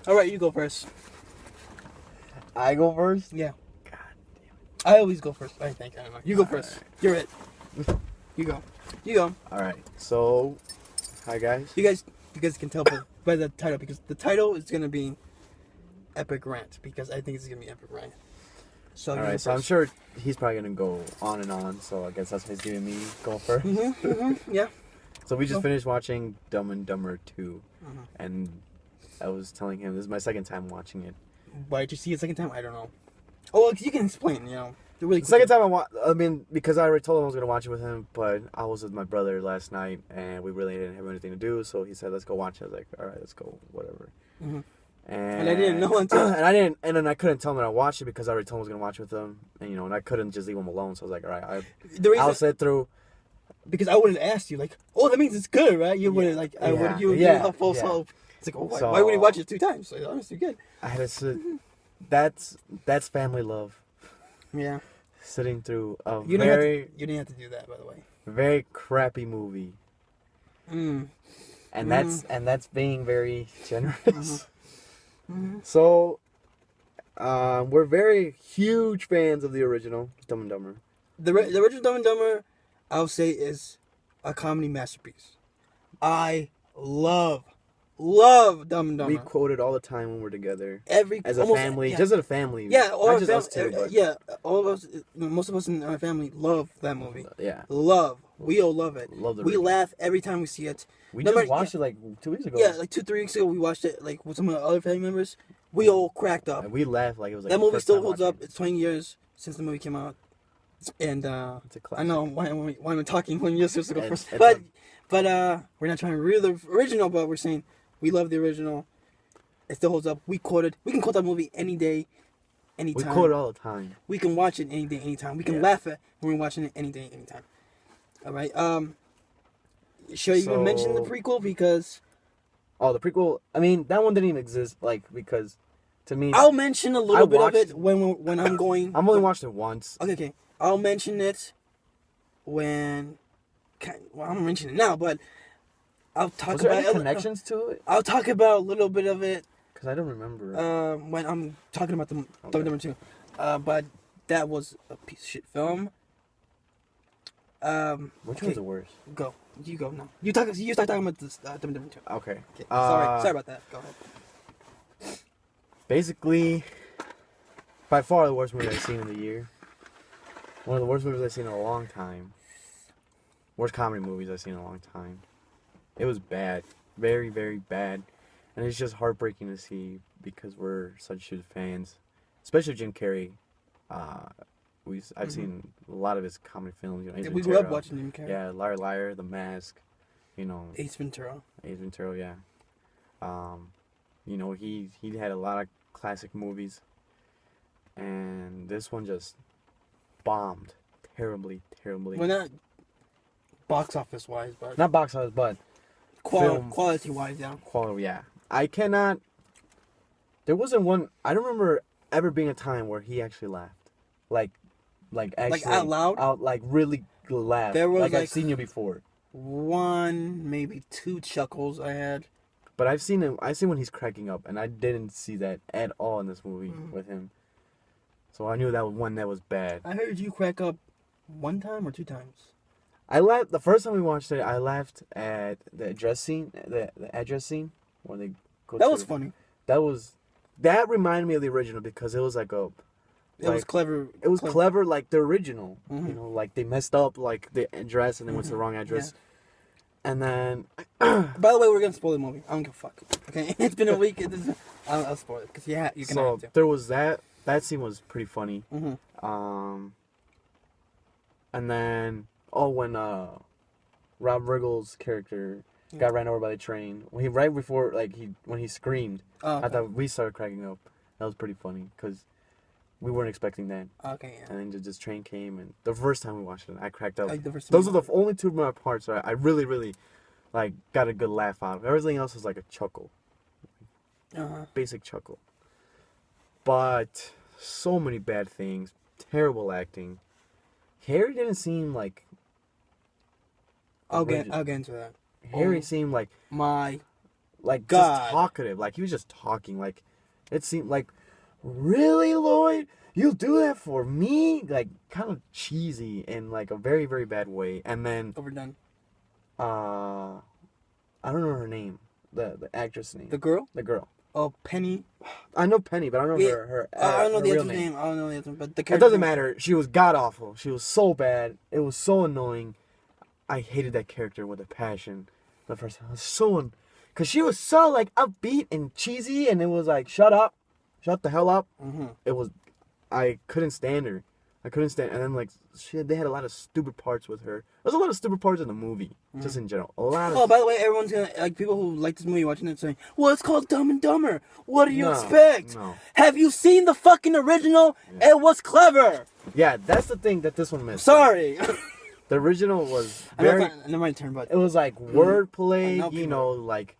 All right, you go first. I go first? Yeah. God damn it. I always go first. I think. I don't know. You go first. Right. You're it. You go. You go. Alright, so, hi guys. You guys can tell by the title, because the title is going to be Epic Rant, because I think it's going to be Epic Rant. So, Alright, so I'm sure he's probably going to go on and on, so I guess that's why he's giving me go first. Yeah. So we just finished watching Dumb and Dumber 2, Mm-hmm. and I was telling him, this is my second time watching it. Why did you see it second time? I don't know. Oh, well, you can explain, Really The second time because I already told him I was going to watch it with him, but I was with my brother last night, and we really didn't have anything to do, so he said, let's go watch it. I was like, alright, let's go, whatever. Mm-hmm. And I didn't know until... and then I couldn't tell him that I watched it because I already told him I was going to watch it with him, and I couldn't just leave him alone, so I was like, alright, I'll sit through. Because I would have asked you, like, oh, that means it's good, right? You would have, like, I would have given you a false hope. It's like, oh, why would he watch it 2 times? Like, honestly, good. I had to sit. That's family love. Yeah. Sitting through a you didn't have to do that, by the way. very crappy movie. And that's being very generous. So, we're very huge fans of the original Dumb and Dumber. The original Dumb and Dumber, I'll say, is a comedy masterpiece. I love Dumb and Dumber. We quote it all the time when we're together. As a almost, family, yeah. just as a family. Yeah, not just us two, but yeah, all of us, most of us in our family love that movie. Yeah. We all love it. Love the we original. laugh every time we see it. We just watched it like 2 weeks ago. Yeah, like 2-3 weeks ago, we watched it like with some of our other family members. We all cracked up. And we laughed like it was like that the movie first still time holds watching up. It's 20 years since the movie came out, and It's a classic. I know why am I talking when you're supposed to go first. But we're not trying to read the original, but we're saying we love the original. It still holds up. We can quote that movie any day, anytime. We quote it all the time. We can watch it any day, anytime. We can laugh at when we're watching it any day, anytime. All right. Should I even mention the prequel? Because the prequel. I mean, that one didn't even exist. Like to me, I'll mention a little bit of it when I'm going. I've only watched it once. Okay. I'll mention it when. Well, I'm gonna mention it now, but I'll talk Was there about any connections to it? I'll talk about a little bit of it. Because I don't remember. When I'm talking about the number 2, but that was a piece of shit film. Which one's the worst? You go now. You start talking about this number 2. Okay. Sorry about that. Go ahead. Basically, by far the worst movie I've seen in the year. One of the worst movies I've seen in a long time. Worst comedy movies I've seen in a long time. It was bad. Very, very bad. And it's just heartbreaking to see because we're such huge fans. Especially Jim Carrey. I've seen a lot of his comedy films. We grew up watching Jim Carrey. Yeah, Liar Liar, The Mask. Ace Ventura, yeah. He had a lot of classic movies. And this one just bombed terribly. Well, not box office wise, but Not box office, but quality wise, yeah. Quality, yeah. I cannot. There wasn't one. I don't remember ever being a time where he actually laughed, like actually out loud, like really laughed. There was I've seen you before. 1, maybe 2 chuckles I had. But I've seen him. I've seen when he's cracking up, and I didn't see that at all in this movie with him. So I knew that was one that was bad. I heard you crack up 1 time or 2 times. I laughed the first time we watched it. I laughed at the address scene, the address scene when they go. That was funny. That reminded me of the original because it was like a. It was clever. It was clever, like the original. Mm-hmm. Like they messed up like the address and then went to the wrong address. Yeah. And then. By the way, we're gonna spoil the movie. I don't give a fuck. Okay, it's been a week. I'll spoil it because you're gonna have to. There was that. That scene was pretty funny. Mm-hmm. And then when Rob Riggle's character got ran over by the train, when he screamed, I thought we started cracking up. That was pretty funny because we weren't expecting that. Okay, yeah. And then this train came, and the first time we watched it, I cracked up. Those are the only 2 of my parts that I really, really got a good laugh out of. Everything else was like a chuckle, basic chuckle. But so many bad things, terrible acting. Harry didn't seem like. I'll get into that. Harry seemed like my like God. just talkative. Like he was just talking. Like it seemed like, really, Lloyd, you'll do that for me? Like kind of cheesy in like a very very bad way. And then Overdone. I don't know her name. The actress name. The girl. The girl. Oh, Penny. I know Penny, but I don't know her I don't know her the real actor's name. I don't know the actor's name, but the It character. doesn't matter. She was god awful. She was so bad. It was so annoying. I hated that character with a passion. The first time, I was so, because she was so like upbeat and cheesy, and it was like, shut up, shut the hell up. Mm-hmm. It was, I couldn't stand her. I couldn't stand, and then like they had a lot of stupid parts with her. There's a lot of stupid parts in the movie, just in general. A lot of. Oh, by the way, everyone's gonna like people who like this movie watching it saying, "Well, it's called Dumb and Dumber. What do you No, expect? no. Have you seen the fucking original? Yeah. It was clever." Yeah, that's the thing that this one missed. Sorry. The original was I know very. it's not my turn, but It was like wordplay, know you know, like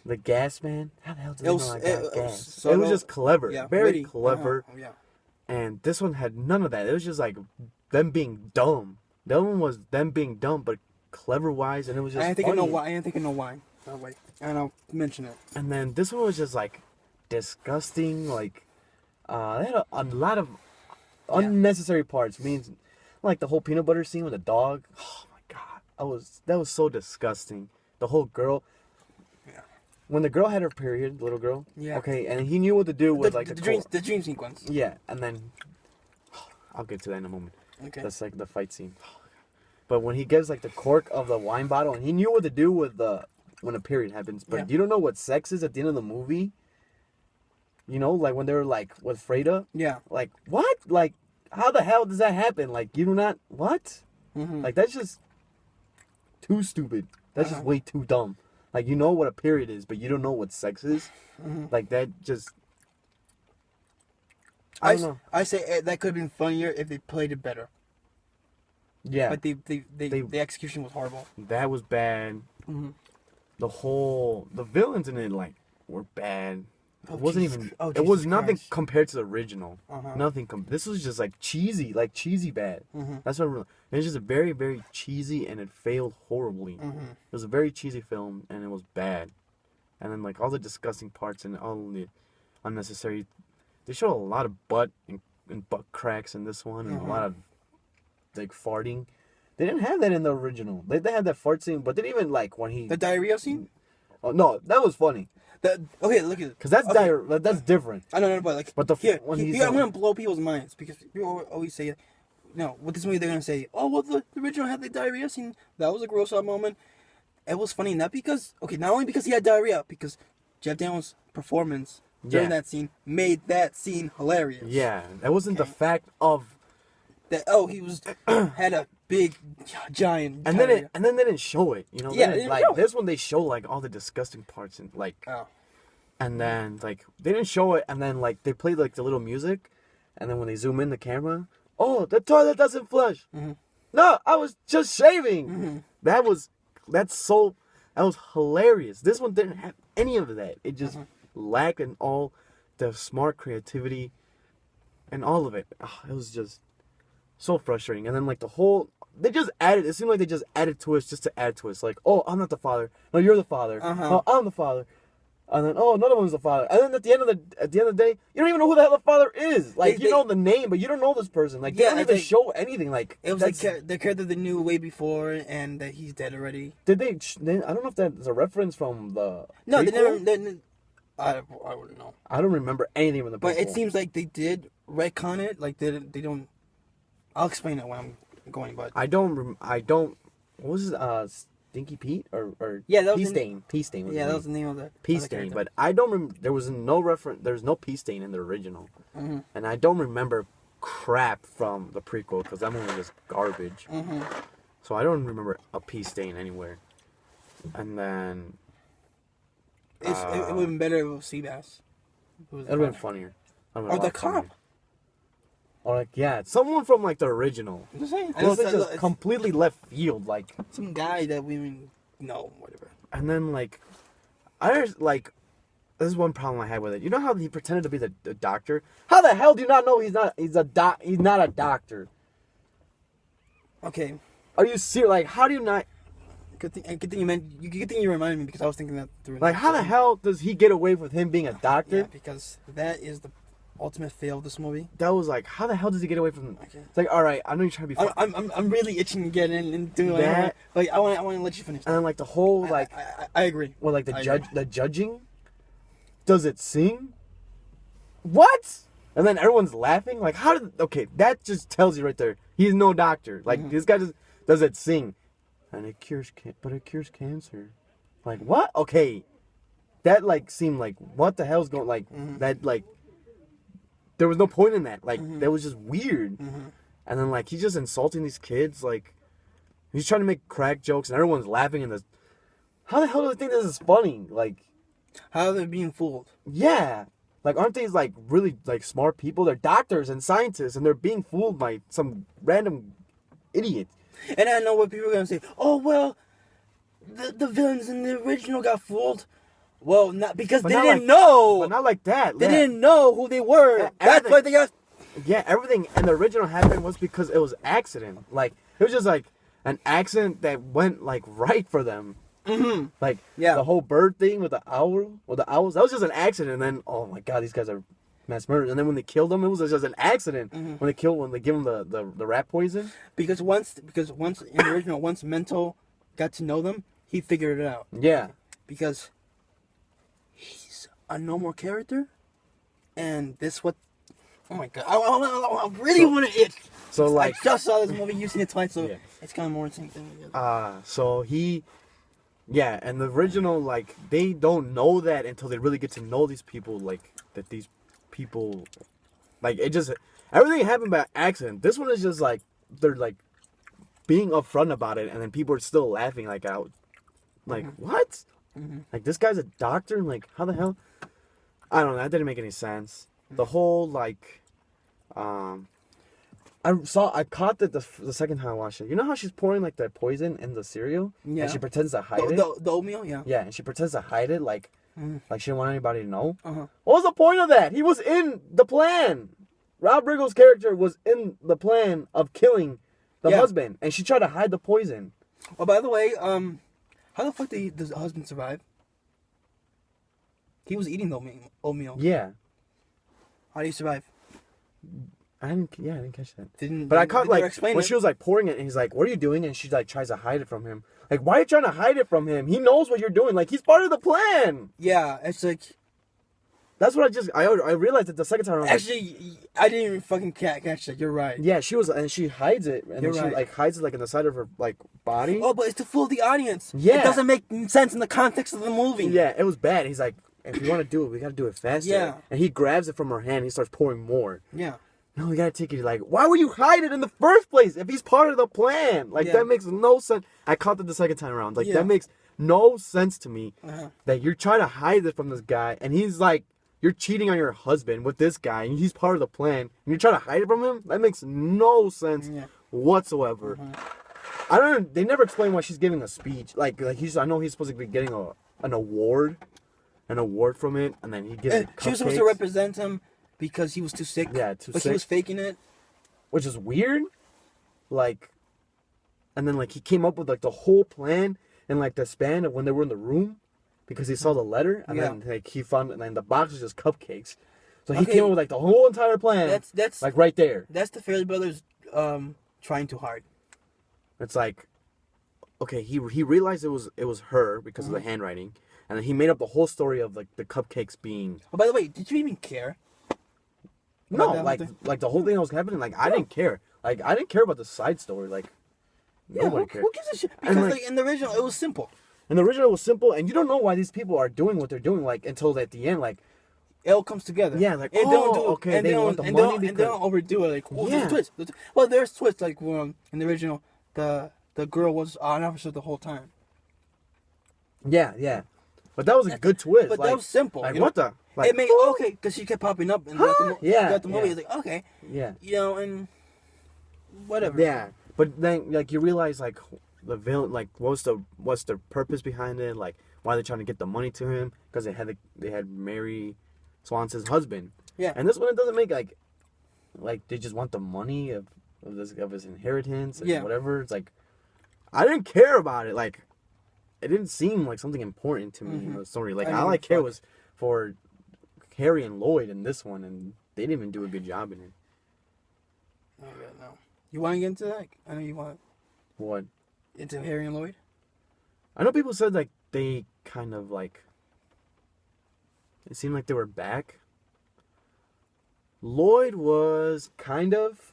the gas man. How the hell did It they was- know I it got was gas? It subtle. was just clever, yeah, very witty. clever. Yeah. And this one had none of that. It was just like them being dumb. The other one was them being dumb, but clever wise, and it was just. I think funny. I know why. I think I know why. Oh, wait, and I'll mention it. And then this one was just like disgusting. Like they had a lot of unnecessary parts. Means like the whole peanut butter scene with the dog. Oh my god, that was so disgusting. The whole girl. Yeah. When the girl had her period, the little girl. Yeah. Okay, and he knew what to do with like the the dream sequence. Yeah, and then I'll get to that in a moment. Okay. That's like the fight scene. But when he gives like the cork of the wine bottle, and he knew what to do with when a period happens, but Yeah. you don't know what sex is at the end of the movie. You know, like when they were like with Freda. Yeah. Like what? Like how the hell does that happen? Like you do not what? Mm-hmm. Like that's just too stupid. That's just way too dumb. Like you know what a period is, but you don't know what sex is. Mm-hmm. Like that just. I don't know. I say that could have been funnier if they played it better. Yeah. But the execution was horrible. That was bad. Mm-hmm. The villains in it like were bad. Oh, It wasn't Jesus even. Chr- oh, it was Jesus nothing Christ. compared to the original. Uh-huh. Nothing. This was just like cheesy bad. Mm-hmm. That's what. It was just a very very cheesy, and it failed horribly. Mm-hmm. It was a very cheesy film, and it was bad. And then like all the disgusting parts and all the unnecessary. They showed a lot of butt and butt cracks in this one, and a lot of like farting. They didn't have that in the original. They had that fart scene, but they didn't even like when he. The diarrhea scene. Oh no, that was funny. Okay, look at it. Cause that's that's different. I don't know, but like, But when he's I'm gonna blow people's minds because people always say, no, with this movie they're gonna say, oh well, the original had the diarrhea scene. That was a gross out moment. It was funny not only because he had diarrhea, because Jeff Daniels' performance during that scene made that scene hilarious. Yeah, that wasn't the fact of. That he was had a big giant. And diarrhea. then they didn't show it. You know. Yeah, They they didn't, didn't like show it. this one they show like all the disgusting parts and like. Oh. And then like they didn't show it, and then like they played like the little music, and then when they zoom in the camera, oh, the toilet doesn't flush. Mm-hmm. No, I was just shaving. Mm-hmm. That was hilarious. This one didn't have any of that. It just lacked in all the smart creativity, and all of it. It was just so frustrating. And then like they just added. It seemed like they just added twists just to add twists. Like, oh, I'm not the father. No, you're the father. Oh, I'm the father. And then, oh, another one's the father. And then at the end of the day, you don't even know who the hell the father is. Like, you know the name, but you don't know this person. Like, they don't even show anything. Like, it was like the character they knew way before, and that he's dead already. Did they? I don't know if that's a reference from the. No, prequel? they never. I wouldn't know. I don't remember anything from the. But prequel. it seems like they did retcon it. Like they don't. I'll explain it when I'm going. But I don't. What was it? Stinky Pete or yeah, that was Pea Stain. Yeah, that was the name of the Pea of the Stain. character. But I don't remember. There was no reference. There's no Pea Stain in the original, and I don't remember crap from the prequel because that movie was garbage. So I don't remember a Pea Stain anywhere. And then it would have been better if it was Seabass. it would have been funnier. Or the cop. Or like someone from like the original. I'm just saying. This is just completely left field, like. Some guy that we know, whatever. And then like, this is one problem I had with it. You know how he pretended to be the doctor? How the hell do you not know he's not a doctor? Okay. Are you serious? Like, how do you not? Good thing you meant. Good thing you reminded me because I was thinking that through. Like, how the hell does he get away with him being a doctor? Yeah, because that is the ultimate fail of this movie. That was like, how the hell does he get away from? Okay. It's like, all right, I know you're trying to be. I'm really itching to get in and do that. Like I want to let you finish. And then like the whole like. I agree. Well, like the judging. Does it sing? What? And then everyone's laughing. Like, how did? Okay, that just tells you right there. He's no doctor. Like this guy just does it sing, and it cures cancer. Like what? Okay, that like seemed like what the hell's going like that like. There was no point in that. Like that was just weird. And then like he's just insulting these kids. Like he's trying to make crack jokes, and everyone's laughing. And this. How the hell do they think this is funny? Like. How they're being fooled. Yeah. Like, aren't these, like, really, like, smart people? They're doctors and scientists, and they're being fooled by some random idiot. And I know what people are going to say. Oh, well, the villains in the original got fooled. Well, not because they didn't know. But not like that. They didn't know who they were. Yeah, that's why they got... Yeah, everything in the original happened was because it was accident. Like, it was just, like, an accident that went, like, right for them. Like the whole bird thing with the owls, that was just an accident. And then, oh my god, these guys are mass murderers. And then when they killed them, it was just an accident. When they give them the rat poison. Because once in the original, once Mental got to know them, he figured it out. Yeah. Because he's a normal character, and this what. Oh my god, I really want to itch. So like, I just saw this movie, you've seen it twice, so it's kind of more insane thing. So he. Yeah, and the original, like, they don't know that until they really get to know these people, like, that these people, like, it just, everything happened by accident. This one is just, like, they're, like, being upfront about it, and then people are still laughing, like, out, like, what? Like, this guy's a doctor, and, like, how the hell? I don't know, that didn't make any sense. The whole, like, I caught that the second time I watched it. You know how she's pouring like that poison in the cereal? Yeah. And she pretends to hide it? The oatmeal, yeah. Yeah, and she pretends to hide it like she didn't want anybody to know. Uh-huh. What was the point of that? He was in the plan. Rob Riggle's character was in the plan of killing the husband, and she tried to hide the poison. Oh, by the way, how the fuck does the husband survive? He was eating the oatmeal. Yeah. How do you survive? I didn't catch that. But I caught like when she was like pouring it, and he's like, "What are you doing?" And she like tries to hide it from him. Like, why are you trying to hide it from him? He knows what you're doing. Like, he's part of the plan. Yeah, it's like. That's what I realized it the second time around. Actually, I didn't even fucking catch that. You're right. Yeah, she was, and she hides it, and then she like hides it like in the side of her like body. Oh, but it's to fool the audience. Yeah, it doesn't make sense in the context of the movie. Yeah, it was bad. He's like, if you want to do it, we gotta do it faster. Yeah, and he grabs it from her hand. And he starts pouring more. Yeah. No, we gotta take it. Like, why would you hide it in the first place if he's part of the plan? Like, that makes no sense. I caught it the second time around. Like, that makes no sense to me. That you're trying to hide it from this guy, and he's like, you're cheating on your husband with this guy, and he's part of the plan, and you're trying to hide it from him? That makes no sense whatsoever. I don't know. They never explain why she's giving a speech. Like I know he's supposed to be getting an award from it, and then he gives it She was supposed to represent him because he was too sick. Yeah, but he was faking it. Which is weird. Like, and then like he came up with like the whole plan in like the span of when they were in the room. Because he saw the letter, and then like he found, and then the box was just cupcakes. So he came up with like the whole entire plan. That's like right there. That's the Fairley Brothers trying too hard. It's like, okay, he realized it was her because of the handwriting, and then he made up the whole story of like the cupcakes being. Oh, by the way, did you even care? No, like the whole thing that was happening, like I didn't care. Like I didn't care about the side story. Like nobody cared. Who gives a shit? Because like in the original, it was simple. And the original was simple, and you don't know why these people are doing what they're doing, like, until at the end, like... It all comes together. Yeah, like, they want the money and they don't overdo it, like, there's twists. Well, there's twists, like, in the original, the girl was an officer the whole time. Yeah. But that was a good twist. But that was simple. Like, what the... Like, it made, okay, because she kept popping up, and throughout the movie, it's like, okay. Yeah. You know, and whatever. Yeah, but then, like, you realize, like... The villain, like, what's the purpose behind it? Like, why are they trying to get the money to him? Because they had Mary Swanson's husband. Yeah. And this one, it doesn't make like they just want the money of his inheritance and whatever. It's like, I didn't care about it. Like, it didn't seem like something important to me in the story. Like, I all mean, I care was for Harry and Lloyd in this one, and they didn't even do a good job in it. Oh, yeah, no. You want to get into that? I know you want What? into Harry and Lloyd. I know people said, like, they kind of, like, it seemed like they were back. Lloyd was kind of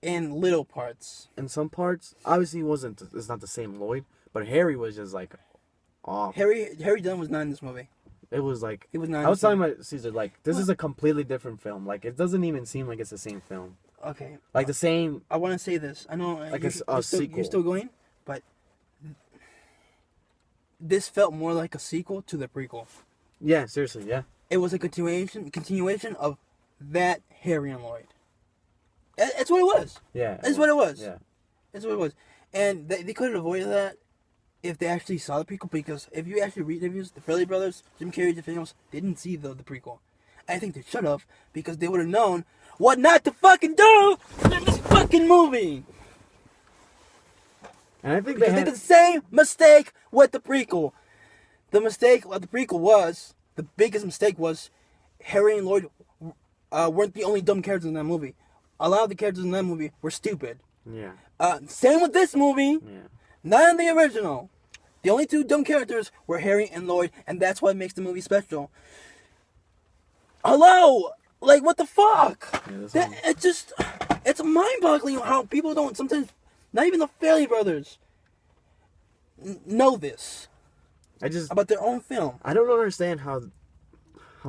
In little parts. in some parts. Obviously, it's not the same Lloyd, but Harry was just, like, off. Harry Dunn was not in this movie. It was, like, He was not. I was telling my Caesar, like, this is a completely different film. Like, it doesn't even seem like it's the same film. Okay. Like, the same, I want to say this. I know like, you're sequel. you're still going, but this felt more like a sequel to the prequel. Yeah, seriously, yeah. It was a continuation of that Harry and Lloyd. That's what it was. Yeah. That's what it was. Yeah. That's what it was. And they could have avoided that if they actually saw the prequel, because if you actually read reviews, the Farrelly brothers, Jim Carrey, Jeff Daniels, they didn't see the prequel. I think they should have, because they would have known what not to fucking do in this fucking movie. And I think Because they did the same mistake with the prequel. The mistake with the prequel was, the biggest mistake was, Harry and Lloyd weren't the only dumb characters in that movie. A lot of the characters in that movie were stupid. Yeah. Same with this movie. Yeah. Not in the original. The only two dumb characters were Harry and Lloyd, and that's what makes the movie special. Hello! Like, what the fuck? Yeah, It's mind-boggling how people don't sometimes, not even the Farrelly brothers, know this about their own film. I don't understand how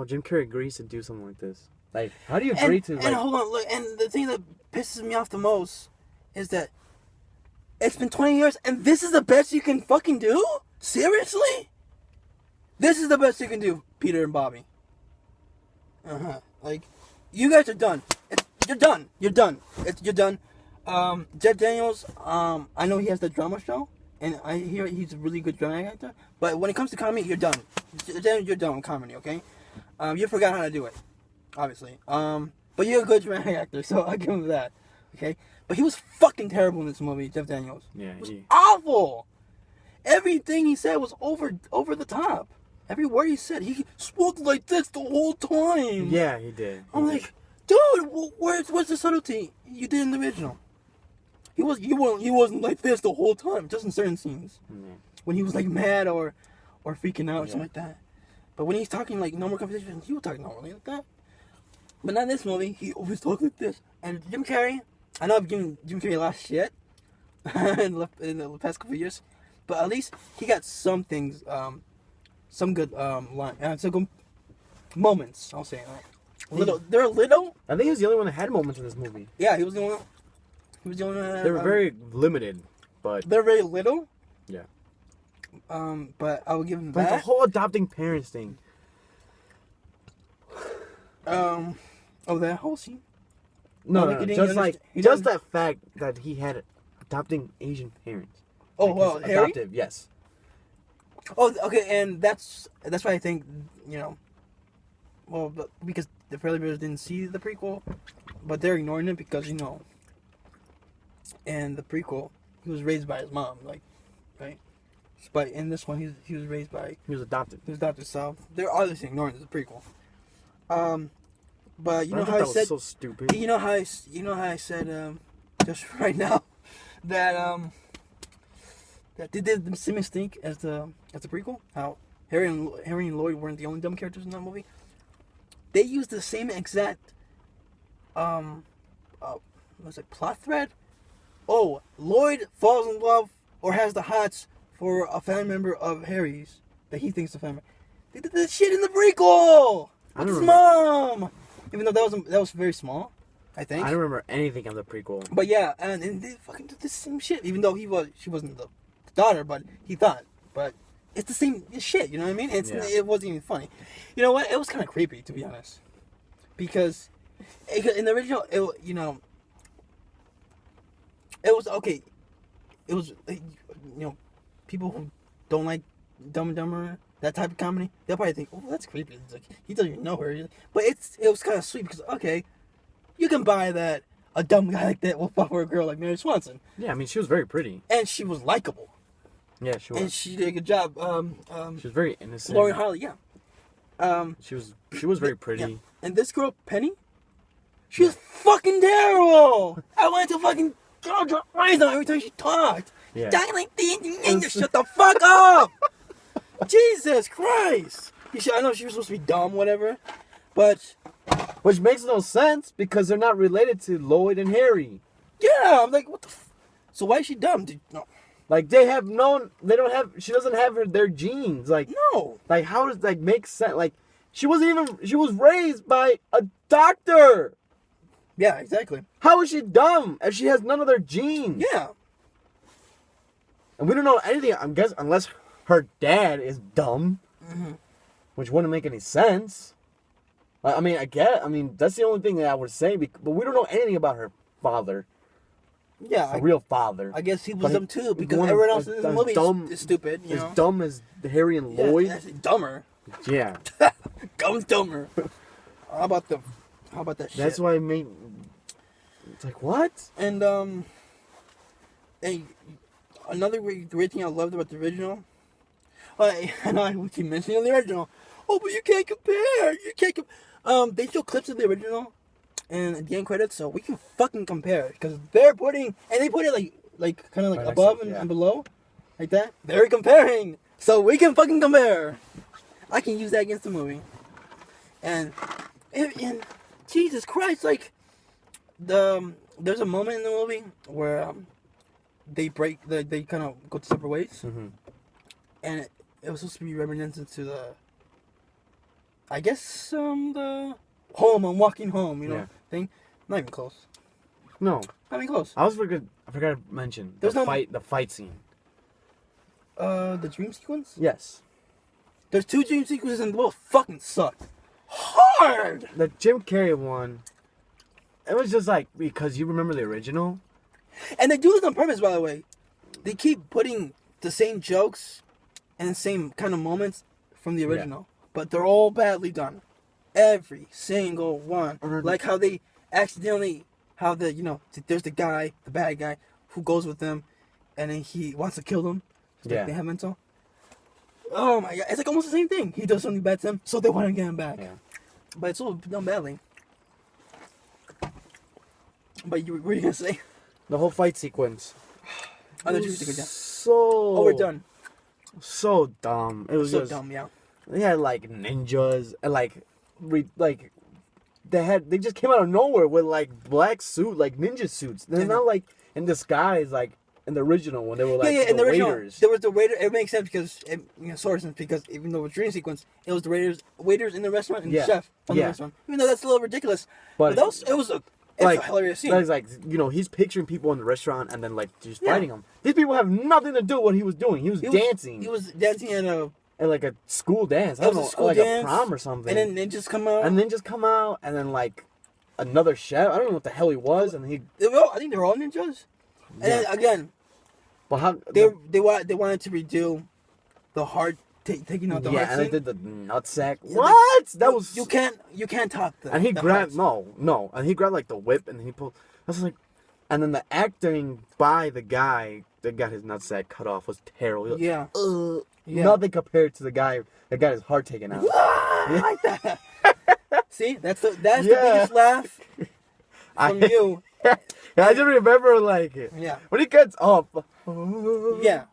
Jim Carrey agrees to do something like this. Like, how do you agree to, like... And hold on, look, and the thing that pisses me off the most is that it's been 20 years, and this is the best you can fucking do? Seriously? This is the best you can do, Peter and Bobby. Like, you guys are done. You're done. You're done. You're done. Jeff Daniels, I know he has the drama show, and I hear he's a really good drama actor, but when it comes to comedy, you're done. You're done with comedy, okay? You forgot how to do it, obviously. But you're a good drama actor, so I'll give him that, okay? But he was fucking terrible in this movie, Jeff Daniels. Yeah, it was awful. Everything he said was over the top. Every word he said, he spoke like this the whole time. Yeah, he did. I'm like, dude, where's the subtlety you did in the original? He wasn't like this the whole time, just in certain scenes. Yeah. When he was like mad or freaking out or something like that. But when he's talking like normal conversation, he was talking normally like that. But not in this movie, he always talks like this. And Jim Carrey, I know I've given Jim Carrey a lot of shit in the past couple of years, but at least he got some things, some good some good moments. I'll say they're little. I think he was the only one that had moments in this movie. Yeah, he was the only one. He was the only one. They were very limited, but they're very little. Yeah. But I would give him but that. the whole adopting parents thing. That whole scene. No, just that fact that he had adopting Asian parents. Oh, like well, Harry? adoptive, yes. Oh, okay, and that's why I think, because the Farrelly brothers didn't see the prequel, but they're ignoring it because, in the prequel, he was raised by his mom, like, right? But in this one, he was raised by... He was adopted. So they're obviously ignoring the prequel. But you know how I said... was so stupid. You know how I said, just right now, that they did the same mistake as the prequel? How Harry and Lloyd weren't the only dumb characters in that movie? They used the same exact, what's it, plot thread? Oh, Lloyd falls in love or has the hots for a family member of Harry's that he thinks is a family. They did that shit in the prequel with his mom. Even though that was very small, I think. I don't remember anything of the prequel. But yeah, and they fucking did the same shit. Even though she wasn't the daughter, but he thought. But it's the same shit. You know what I mean? It wasn't even funny. You know what? It was kind of creepy, to be honest, because in the original, it was okay. It was people who don't like Dumb and Dumber, that type of comedy, they'll probably think, oh, that's creepy. It's like, he doesn't even know her. But it was kind of sweet because, okay, you can buy that a dumb guy like that will fall for a girl like Mary Swanson. Yeah, I mean, she was very pretty. And she was likable. Yeah, she was. And she did a good job. She was very innocent. Lauren Harley, yeah. She was very pretty. Yeah. And this girl, Penny, she was fucking terrible. I wanted to fucking gouge her eyes out every time she talked. Yeah. Dying like this, and you shut the fuck up. Jesus Christ. I know she was supposed to be dumb, whatever, but Which makes no sense because they're not related to Lloyd and Harry. yeah, I'm like, what the? So why is she dumb? No. Like she doesn't have their genes. Like No. Like how does like make sense? Like she was raised by a doctor. Yeah, exactly. How is she dumb if she has none of their genes? Yeah. And we don't know anything. I guess unless her dad is dumb, Mm-hmm. which wouldn't make any sense. I mean, that's the only thing that I would say. But we don't know anything about her father, Yeah. a real father. I guess he was But dumb too because one everyone of- else in the as movie dumb- is stupid. You As know. dumb as Harry and Yeah, Lloyd. actually dumber. Yeah. Dumber. How about that shit? That's why I made. It's like what? And another great thing I loved about the original. I know we keep mentioning the original. Oh, but you can't compare. You can't. They show clips of the original, and at the end credits, so we can fucking compare because they put it like kind of like Right above next to it, yeah. and below, like that. They're comparing, so we can fucking compare. I can use that against the movie, and Jesus Christ, like there's a moment in the movie where they kind of go to separate ways, Mm-hmm. and it was supposed to be reminiscent to the, I guess the home I'm walking home, Yeah. thing. Not even close. No, Not even close. I forgot to mention There's no- the fight scene. The dream sequence. Yes, There's 2 dream sequences and they both fucking sucked hard. the Jim Carrey one. It was just like because you remember the original. And they do this on purpose, by the way. They keep putting the same jokes and the same kind of moments from the original, but they're all badly done. Every single one. Like how they accidentally, there's the guy, the bad guy, who goes with them, and then he wants to kill them. So Yeah. they have mental. Oh my god, it's like almost the same thing. He does something bad to them, so they want to get him back. Yeah. But it's all done badly. But what were you gonna say? The whole fight sequence. I thought you were was gonna go down. so. Oh, we're done. So dumb. It was So just dumb, yeah. They had like ninjas and they just came out of nowhere with like black suit, like ninja suits. They're Yeah. not like in disguise like in the original when they were like in the original, waiters. there was the waiter. It makes sense because, sort of sense because even though it was dream sequence, it was the waiters in the restaurant and Yeah. the chef from the Yeah. restaurant. Even though that's a little ridiculous, But but it was a hilarious scene. It's like he's picturing people in the restaurant and then like just Yeah. fighting them. These people have nothing to do with what he was doing. He was dancing. He was dancing at a at like a school dance. I It don't was a know, school like dance, a prom or something. and then ninjas come out. and then just come out and then like another chef. I don't know what the hell he was, and he. I think they were all ninjas. And then again, But how they wanted to redo the heart taking out the heart and they scene. did the nutsack. Yeah, What? That was you can't top that. And he the grabbed hearts. no, and he grabbed like the whip and he pulled. I was like, and then the acting by the guy that got his nutsack cut off was terrible. He was like, Yeah. Nothing compared to the guy that got his heart taken out. I like that. See, that's the Yeah. biggest laugh from you. I just remember like Yeah. when he gets up. Yeah.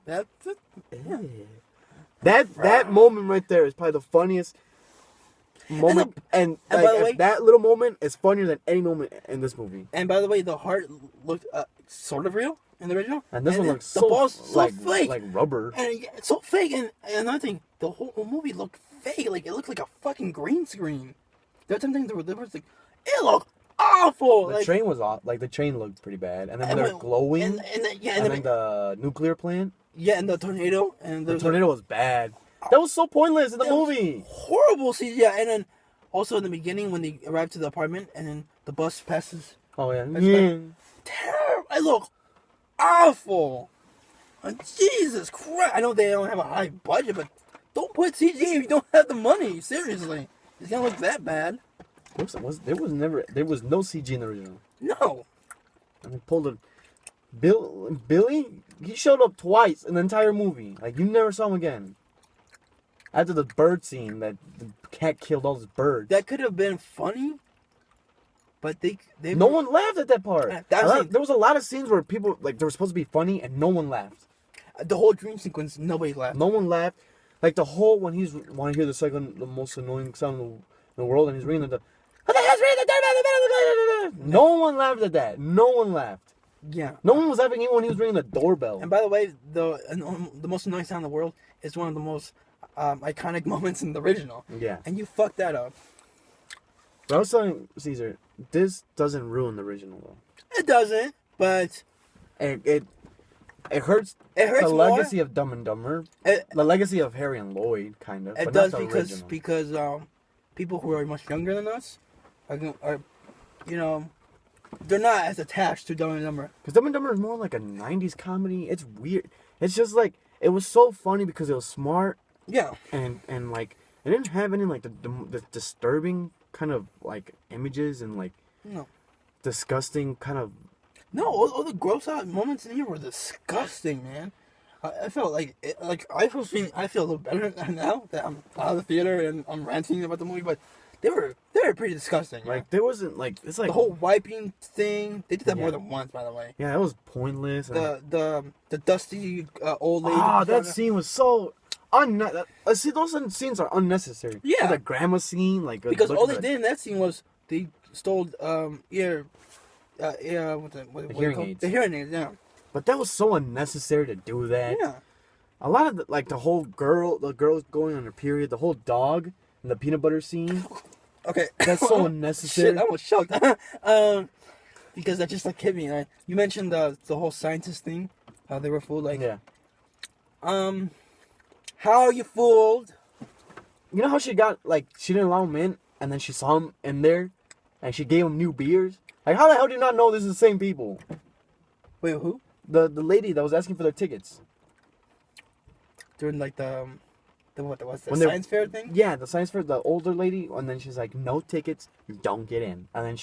That's That moment right there is probably the funniest moment, and by the way- that little moment is funnier than any moment in this movie. And by the way, the heart looked sort of real in the original. And this one then looks the so ball's so like fake. like rubber. And it's so fake. And another thing, the whole movie looked fake. Like it looked like a fucking green screen. There were some things there was like, it looked awful. The like, train was off. Like the train looked pretty bad, and then and they're when- glowing. And and then the nuclear plant. and the tornado. And The there's tornado was bad. That was so pointless in the That was movie. horrible CGI. And then also in the beginning when they arrive to the apartment and then the bus passes. Oh yeah. That's terrible. It looked awful. Jesus Christ. I know they don't have a high budget, but don't put CG if you don't have the money. Seriously. It's gonna look that bad. There was no CG in the original. No. And they pulled a Billy he showed up twice in the entire movie. Like, you never saw him again. After the bird scene, that the cat killed all those birds. That could have been funny, but they no one laughed at that part. There was a lot of scenes where people, like, they were supposed to be funny and no one laughed. The whole dream sequence, nobody laughed. No one laughed. Like, the whole, when he's, want to hear the most annoying sound in the world, and he's ringing the, what the hell's ringing the doorbell? No one laughed at that. No one laughed. Yeah. No one was laughing even when he was ringing the doorbell. And by the way, the most annoying sound in the world is one of the most iconic moments in the original. Yeah. And you fucked that up. But I was telling Caesar, this doesn't ruin the original, though. It doesn't, but... It hurts the more. Legacy of Dumb and Dumber. The legacy of Harry and Lloyd, kind of. It but does not the because original. people who are much younger than us are you know, they're not as attached to Dumb and Dumber. Because Dumb and Dumber is more like a 90s comedy. It's weird. It's just like, it was so funny because it was smart. Yeah. And like, it didn't have any like the disturbing kind of like images and like disgusting kind of. No, all the gross out moments in here were disgusting, man. I felt like I feel a little better now that I'm out of the theater and I'm ranting about the movie, but they were pretty disgusting. Like there wasn't like it's like the whole wiping thing. They did that more than once, by the way. Yeah, it was pointless. The dusty old lady. Oh, that scene was so see, those scenes are unnecessary. Yeah, the grandma scene, like because all they did in that scene was they stole the hearing aids. The hearing aids, yeah. But that was so unnecessary to do that. Yeah. A lot of the whole the girl's going on her period, the whole dog and the peanut butter scene. Okay. That's so unnecessary. Shit, I was shocked. Because that just like hit me. Right? You mentioned the whole scientist thing, how they were fooled. Like, yeah. How are you fooled? You know how she got she didn't allow him in, and then she saw him in there, and she gave him new beers. Like, how the hell do you not know this is the same people? Wait, who? The lady that was asking for their tickets. During like the science fair thing? Yeah, the science fair, the older lady, and then she's like, no tickets, you don't get in. And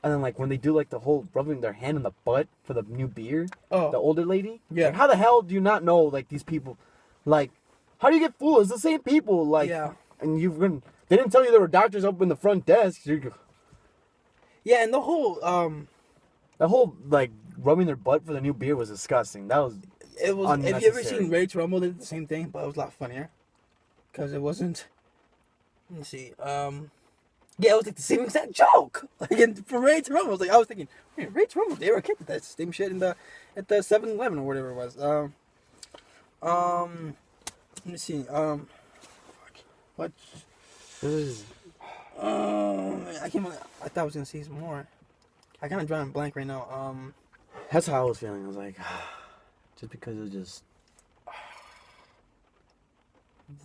then like when they do like the whole rubbing their hand in the butt for the new beer, the older lady. Yeah. Like, how the hell do you not know like these people? Like, how do you get fooled? It's the same people. Like, yeah. And they didn't tell you there were doctors up in the front desk. Yeah, and the whole like rubbing their butt for the new beer was disgusting. That was unnecessary. Have you ever seen Ready to Rumble? They did the same thing, but it was a lot funnier because it wasn't. Let me see. Yeah, it was like the same exact joke. Like from Ready to Rumble, I was thinking, man, Ready to Rumble, they were kicked at that same shit at the 7-Eleven or whatever it was. Let me see. What? I thought I was gonna see some more. I kind of drawing a blank right now. That's how I was feeling. I was like, just because it was just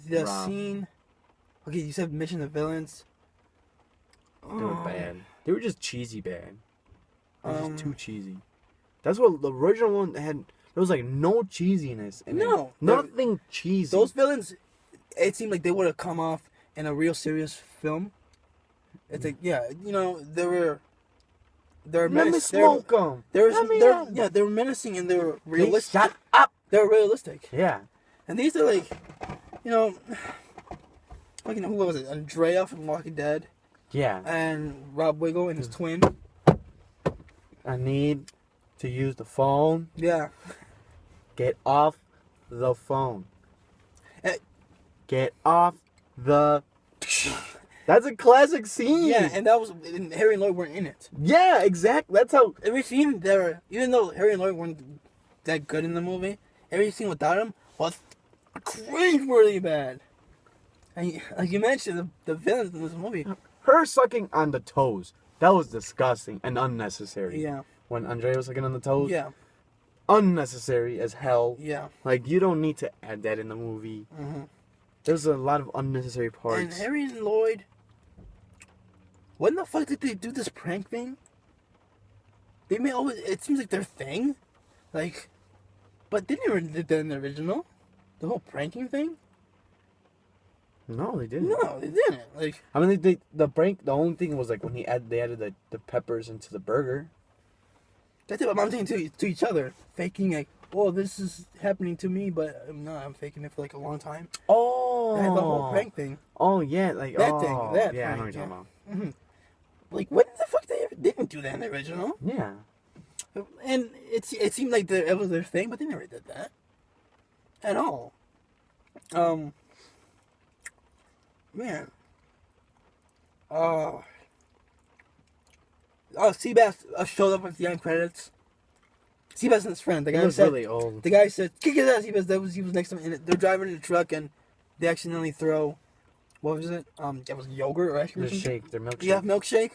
the scene. Okay, you said Mission of Villains. They were bad. They were just cheesy bad. They were just too cheesy. That's what the original one had. There was like no cheesiness. Nothing cheesy. Those villains, it seemed like they would have come off in a real serious film. It's like, yeah, you know, they're Let me smoke them. They were menacing and they were realistic. Shut up. They were realistic. Yeah. And these are like, you know, fucking who was it? Andrea from Walking Dead. Yeah. And Rob Wiggle and his twin. I need to use the phone. Yeah. Get off the phone. Get off the. That's a classic scene. Yeah, and and Harry and Lloyd weren't in it. Yeah, exactly. That's how every scene there, even though Harry and Lloyd weren't that good in the movie, every scene without him was cringeworthy bad. And like you mentioned, the villains in this movie. Her sucking on the toes. That was disgusting and unnecessary. Yeah. When Andrea was sucking on the toes. Yeah. Unnecessary as hell. Yeah. Like, you don't need to add that in the movie. Mm-hmm. There's a lot of unnecessary parts. And Harry and Lloyd. When the fuck did they do this prank thing? They may always. It seems like their thing, like, but they never did that in the original. The whole pranking thing. No, they didn't. No, they didn't. Like, I mean, the prank. The only thing was like when they added the peppers into the burger. That's what I'm saying to each other, faking like well, this is happening to me, but I'm not. I'm faking it for like a long time. Oh. They had the whole prank thing. Oh yeah, like That oh, thing. That yeah, I prank, know what you're talking about. Like, what the fuck? They didn't do that in the original. Yeah. And it seemed like it was their thing, but they never did that at all. Man. Oh, Seabass showed up with the end credits. Seabass and his friend. The He guy was said, really old. the guy said, "Kick his ass." He was next to him, and they're driving in the truck, and they accidentally throw, what was it? That was yogurt or ice cream. Their shake, their milkshake. Yeah, milkshake.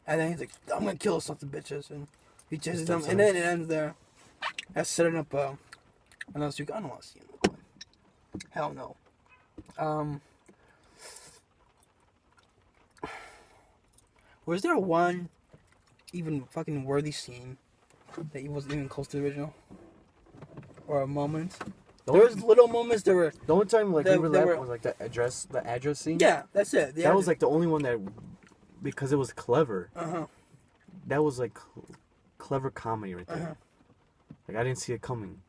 And then he's like, "I'm gonna kill something, bitches," and he chases them, and then it ends there. That's setting up another streak. I don't want to see him. Hell no. Was there one even fucking worthy scene that he wasn't even close to the original? Or a moment? There was little moments that were... The only time like we were that left was like the address scene. Yeah, that's it. That was like the only one that, because it was clever. Uh-huh. That was like clever comedy right there. Uh-huh. Like I didn't see it coming.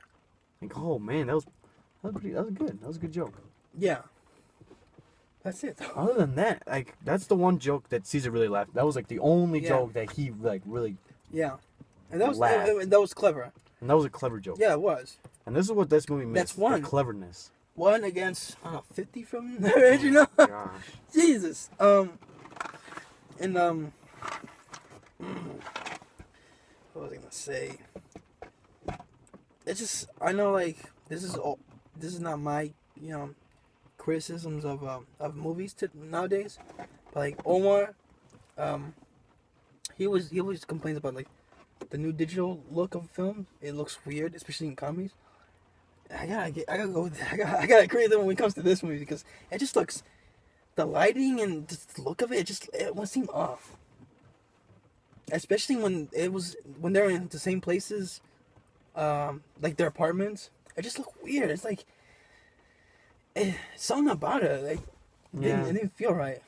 Like, oh man, that was good. That was a good joke. Yeah. That's it. Other than that, like that's the one joke that Caesar really laughed. That was like the only joke that he like really. Yeah. And that was laughed. that was clever. And that was a clever joke. Yeah, it was. And this is what this movie missed. That's one. The cleverness. One against 50 from the original. Oh, gosh. Jesus. And what was I gonna say? It's just, I know, like, this is not my criticisms of movies nowadays, but like Omar, he always complains about like the new digital look of film. It looks weird, especially in comedies. I gotta go with that. I gotta agree with him when it comes to this movie because it just looks, the lighting and just the look of it won't seem off. Especially when they're in the same places, like their apartments. It just looked weird. It's like something about it, like it didn't feel right.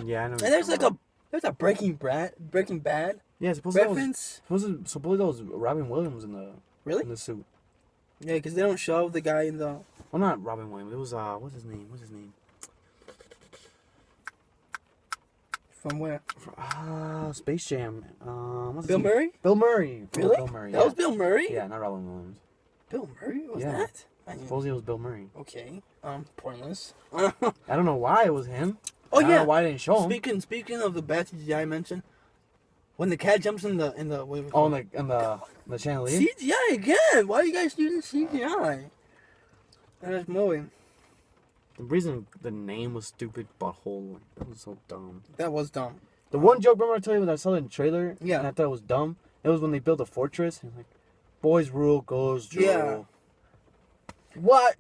Yeah, I know. And there's a Breaking Bad. Yeah, supposedly reference. Supposedly that was Robin Williams in the suit. Yeah, because they don't show the guy in the. Well, not Robin Williams. It was what's his name? From where? Space Jam. What's Bill Murray? Bill Murray. Really? Bill Murray. That was Bill Murray? Yeah, not Robin Williams. Bill Murray? What was Yeah. that? Supposedly it was Bill Murray. Okay. Pointless. I don't know why it was him. Oh I don't yeah. know why they didn't show him. Speaking of the bad CGI I mentioned, when the cat jumps in the what in the chandelier. CGI again. Why are you guys using CGI? That's moving. The reason the name was stupid, butthole. Like, that was so dumb. That was dumb. The one joke, remember I told you when I saw it in the trailer? Yeah. And I thought it was dumb. It was when they built a fortress. And like, boys rule, girls Joe. Yeah. What?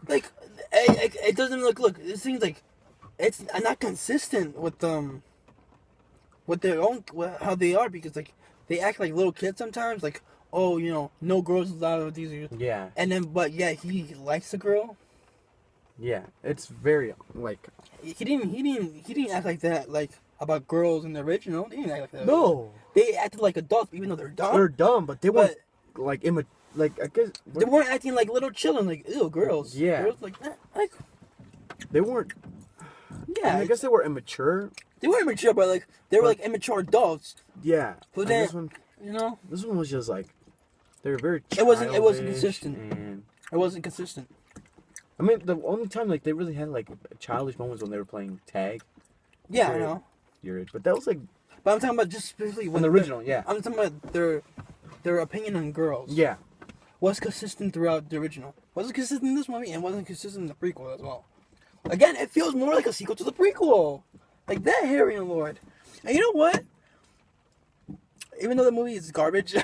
Like, it doesn't look. It seems like it's not consistent with with their own how they are because like they act like little kids sometimes. Like, oh, no girls allowed with these. Yeah. And then, but yeah, he likes the girl. Yeah, it's very like He didn't act like that like about girls in the original. They didn't act like that. no. They acted like adults even though they're dumb. They're dumb, but they weren't like like I guess They weren't acting like little children, like ew, girls. Yeah. Girls like that. Like they weren't. yeah. I guess they were immature. They weren't immature, but like they were like immature adults. Yeah. Who And then this one was just like they were very. It wasn't childish consistent. And It wasn't consistent. I mean, the only time like they really had like childish moments when they were playing tag. Yeah, Sure. I know. You're but that was like But I'm talking about just specifically in the original, yeah. I'm talking about their opinion on girls. Yeah. Was consistent throughout the original. Wasn't consistent in this movie and wasn't consistent in the prequel as well. Again, it feels more like a sequel to the prequel. Like that Harry and Lord. And you know what? Even though the movie is garbage,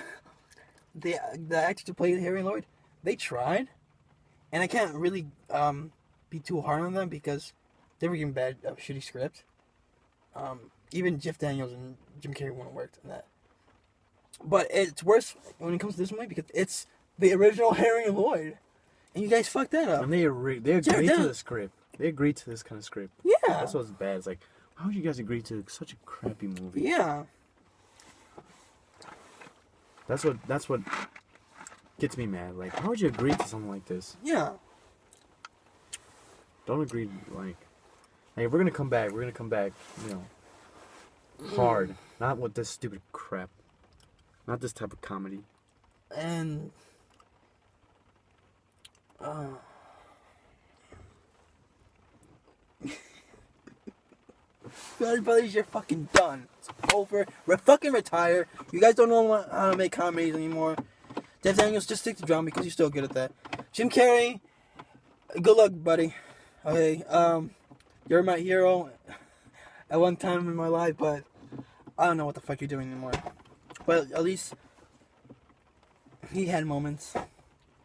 the actors who played Harry and Lord, they tried. And I can't really be too hard on them because they were given bad, shitty script. Even Jeff Daniels and Jim Carrey wouldn't have worked on that. But it's worse when it comes to this movie because it's the original Harry and Lloyd. And you guys fucked that up. And they agreed to the script. They agreed to this kind of script. Yeah. That's what's bad. It's like, how would you guys agree to such a crappy movie? Yeah. That's what gets me mad. Like, how would you agree to something like this? Yeah. Don't agree, like if we're gonna come back, you know, hard. Not with this stupid crap. Not this type of comedy. And Brothers, you're fucking done. It's over. We're fucking retire. You guys don't know how to make comedies anymore. Jeff Daniels, just stick to drama because you're still good at that. Jim Carrey, good luck, buddy. Okay, you're my hero at one time in my life, but I don't know what the fuck you're doing anymore. But at least he had moments.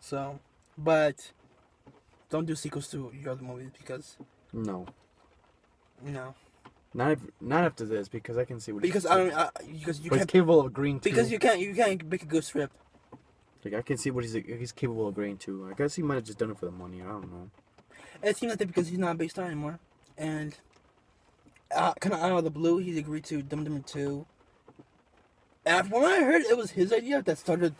So, but don't do sequels to your other movies because No. no. Not after this, because I can see what Because he's, I don't because you what he's can't capable of agreeing to. because you can't make a good script. Like, I can see what he's capable of agreeing to. I guess he might have just done it for the money. I don't know. It seems like that because he's not based on anymore, and kind of out of the blue, he agreed to Dumb and Dumber 2. And when I heard it was his idea that started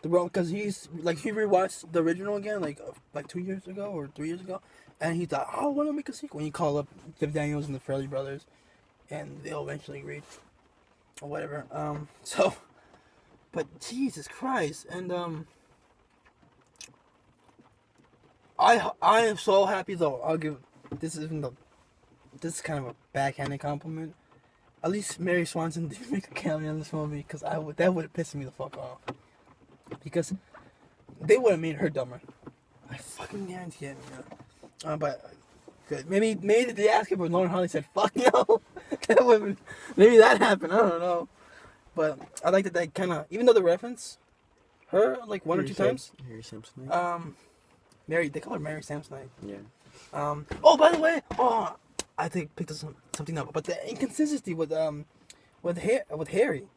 the wrong, because he rewatched the original again like 2 years ago or 3 years ago, and he thought, oh, I want to make a sequel. And he called up Jeff Daniels and the Farrelly brothers, and they all eventually agreed, or whatever. But Jesus Christ, and I am so happy though. I'll give this is kind of a backhanded compliment. At least Mary Swanson did make a cameo in this movie because that would have pissed me the fuck off. Because they would have made her dumber. I fucking guarantee it. Yeah. But good. Maybe they asked her, but Lauren Harley said fuck no. Maybe that happened. I don't know. But I like that they kind of, even though the reference her like one or two times. Mary Samsonite. They call her Mary Samsonite. Yeah. Oh, by the way, I think picked something up, but the inconsistency with Harry.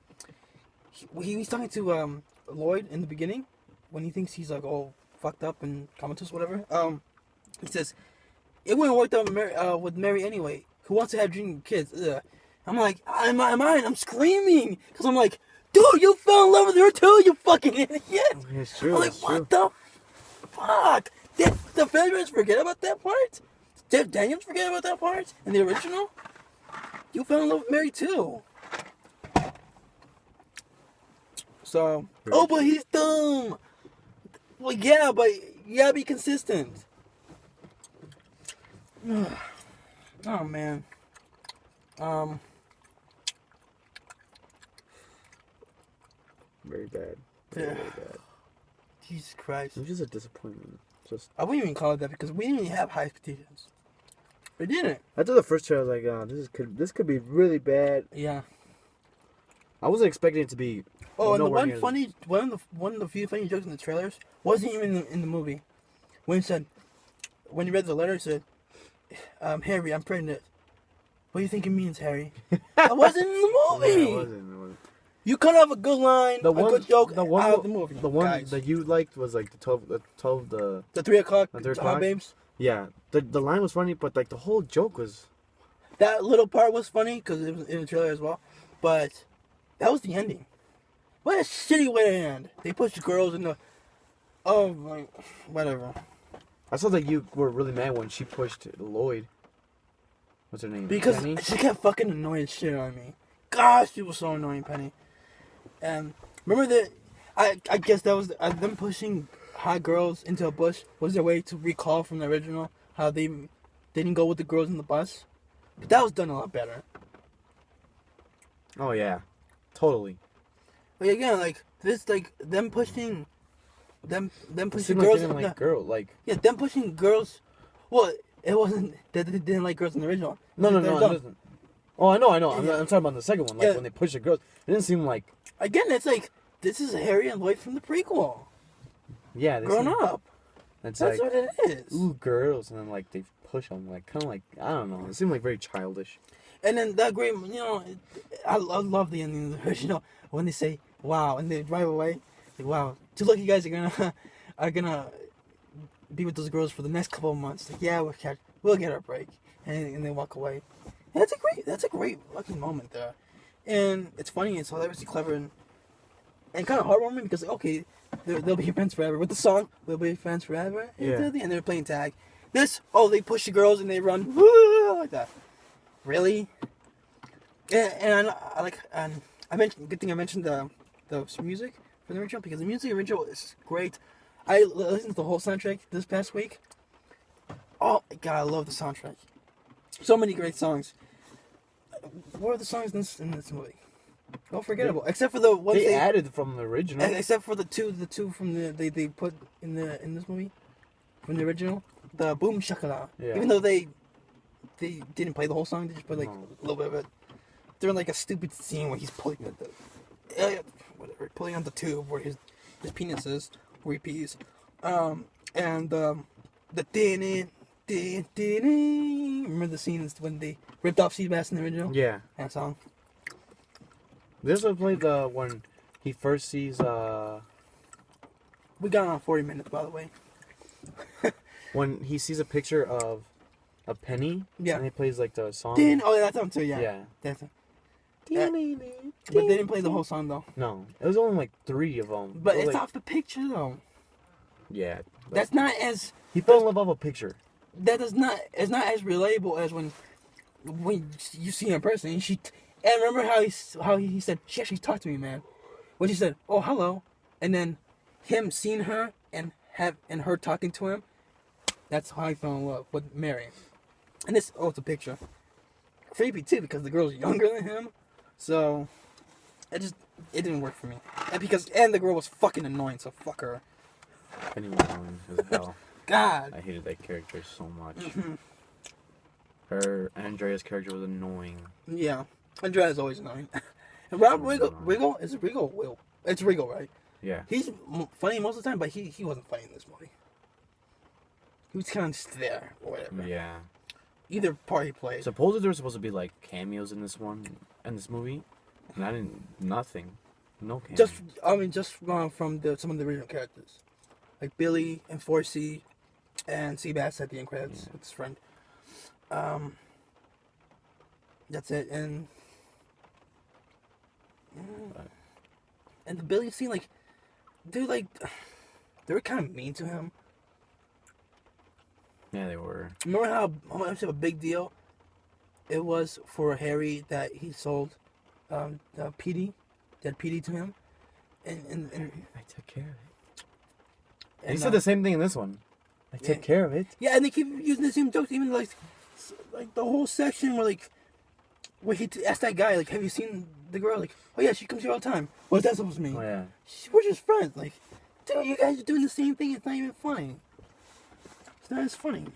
He's talking to Lloyd in the beginning when he thinks he's like all fucked up and comatose, whatever. He says it wouldn't work out with Mary anyway. Who wants to have drinking kids? Ugh. I'm like, I'm screaming because I'm like, dude, you fell in love with her too, you fucking idiot. It's true. I'm like, what the fuck? Did the Federers forget about that part? Did Daniels forget about that part in the original? You fell in love with Mary too. So, but he's dumb. Well, yeah, but you gotta be consistent. Oh man. Very bad. Very bad. Jesus Christ. It's just a disappointment. I wouldn't even call it that because we didn't even have high expectations. We didn't. After the first trailer, I was like, oh, this could be really bad. Yeah. I wasn't expecting it to be. Oh, and one of the few funny jokes in the trailers wasn't even in the movie. When he read the letter, it said, Harry, I'm pregnant. What do you think it means, Harry? That wasn't in the movie. Yeah, it wasn't. You cut off a good line, a good joke out of the movie. The one that you liked was like the 3 o'clock. The 3 o'clock babes. Yeah, the line was funny, but like the whole joke was. That little part was funny because it was in the trailer as well, but that was the ending. What a shitty way to end. They pushed girls in the. Oh my, whatever. I saw that you were really mad when she pushed Lloyd. What's her name? Because Penny? she kept fucking annoying shit on me. Gosh, she was so annoying, Penny. And remember that? I guess that was them pushing hot girls into a bush was their way to recall from the original how they didn't go with the girls in the bus. But that was done a lot better. Oh yeah, totally. But again, like this, like them pushing girls. Like them pushing girls. Well, it wasn't that they didn't like girls in the original. No, it doesn't. Oh, I know. Yeah. I'm talking about the second one. Like when they push the girls, it didn't seem like. Again, it's like this is Harry and Lloyd from the prequel. Yeah, grown up. That's like, what it is. Ooh, girls, and then like they push them, like kind of like I don't know. It seemed like very childish. And then that great, I love the ending of the original when they say "wow" and they drive away. Like, wow, too lucky you guys are gonna be with those girls for the next couple of months. Like, yeah, we'll get our break, and they walk away. And that's a great fucking moment there. And it's funny, it's hilariously clever, and kind of heartwarming because okay, they'll be friends forever. With the song, we'll be friends forever. Yeah. And they're playing tag. This, they push the girls and they run woo, like that. Really? Yeah, and I like, and I mentioned. Good thing I mentioned the music for the original because the music original is great. I listened to the whole soundtrack this past week. Oh my god, I love the soundtrack. So many great songs. What are the songs in this movie? Unforgettable. Except for the ones they added from the original. Except for the two from they put in this movie from the original. The Boom Shakala. Yeah. Even though they didn't play the whole song, they just put like a little bit of it. They're in like a stupid scene where he's pulling pulling on the tube where his penis is, where he pees. And the remember the scenes when they ripped off Seabass in the original? Yeah. That song. This will play the when he first sees We got on 40 minutes, by the way. when he sees a picture of a penny. Yeah. And he plays like the song. Oh, that's on too. Yeah. Yeah. That's it. But they didn't play the whole song though. No, it was only like 3 of them. But it's like, off the picture though. Yeah. That's not as. He fell in love with a picture. That is not. It's not as relatable as when you see her in person. And remember how he said she actually talked to me, man. When she said, "Oh, hello," and then him seeing her and her talking to him. That's how I fell in love with Mary. And it's a picture. Creepy too because the girl's younger than him, so it didn't work for me. And the girl was fucking annoying, so fuck her. Penny was annoying as hell. God. I hated that character so much. Mm-hmm. Her Andrea's character was annoying. Yeah, Andrea's always annoying. And Rob Riggle, is it Riggle? Will? It's Riggle, right? Yeah. He's funny most of the time, but he wasn't funny in this movie. He was kind of just there or whatever. Yeah. Either part he played. Supposedly there were supposed to be like cameos in this movie, and I didn't. Nothing. No cameos. Just from some of the original characters, like Billy and Forsey, and Seabass at the end credits with his friend. That's it, and the Billy scene, like, they were kind of mean to him. Yeah, they were. Remember how much of a big deal it was for Harry that he sold PD, that PD to him, and I took care of it. and He said the same thing in this one. I took care of it. Yeah, and they keep using the same jokes, even like the whole section where he asked that guy, like, have you seen the girl? Like, oh yeah, she comes here all the time. What's that supposed to mean? Oh yeah. We're just friends. Like, dude, you guys are doing the same thing. It's not even funny. It's not as funny.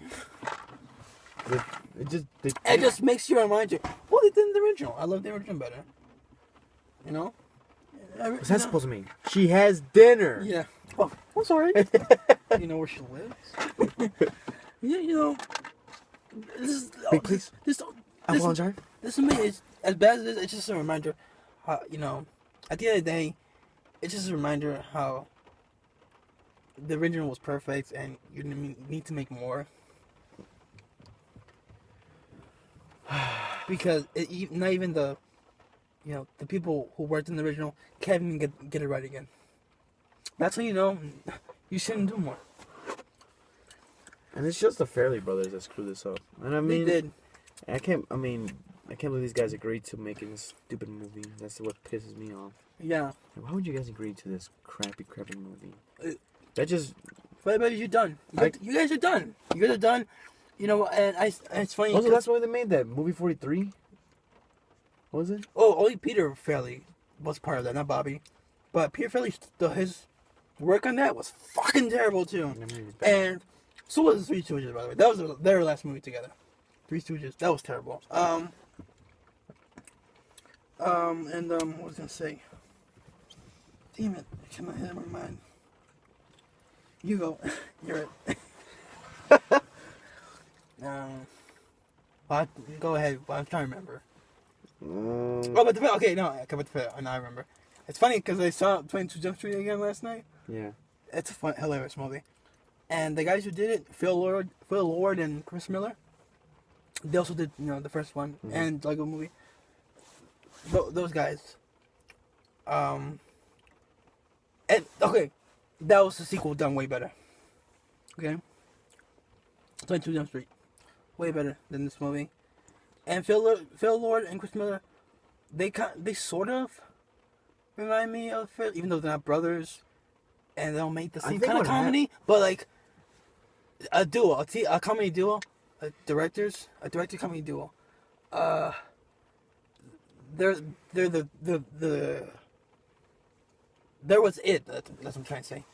It just makes you remind you. Well, they did in the original. I love the original better. You know. What's that supposed to mean? She has dinner. Yeah. Oh, I'm sorry. You know where she lives. Yeah, you know. This is. Wait, please. This apologize. This to me is as bad as it is. It's just a reminder. How, you know, at the end of the day, it's just a reminder how the original was perfect, and you need to make more. Because not even the people who worked in the original can't even get it right again. That's how you know you shouldn't do more. And it's just the Fairley brothers that screwed this up. And I mean, they did. I can't believe these guys agreed to making this stupid movie. That's what pisses me off. Yeah. Why would you guys agree to this crappy movie? That just. But you're done. You guys are done. You guys are done. You know, and it's funny. Also, that's why they made that movie 43. What was it? Oh, only Peter Fairley was part of that, not Bobby. But Peter Fairley, his work on that was fucking terrible too. And so was the Three Stooges, by the way. That was their last movie together. Three Stooges. That was terrible. What was I gonna say? Damn it! I cannot hit my mind. You go. You're it. Go ahead. I'm trying to remember. But I remember. It's funny because I saw 22 Jump Street again last night. Yeah. It's a fun, hilarious movie. And the guys who did it, Phil Lord and Chris Miller, they also did, the first one and Lego Movie. Those guys, And okay, that was the sequel done way better. Okay, 22 Jump Street, way better than this movie. And Phil Lord and Chris Miller, they sort of remind me of it, even though they're not brothers, and they don't make the same kind of comedy. But like a duo, a comedy duo, a director comedy duo. They're there was it. That's what I'm trying to say.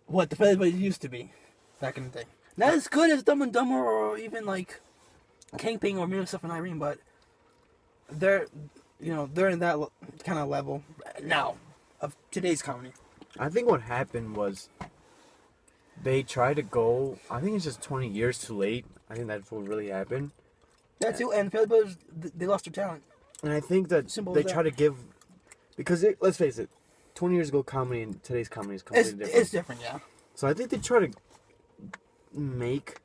What the Feds used to be back in the day. Not as good as Dumb and Dumber or even like Kingpin or Mirror Stuff and Irene, but they're in that kind of level now of today's comedy. I think what happened was they tried to go. I think it's just 20 years too late. I think that's what really happened. That's it. And Feds Brothers, they lost their talent. And I think that they try to give, because let's face it, 20 years ago comedy and today's comedy is completely different. It's different, yeah. So I think they try to make.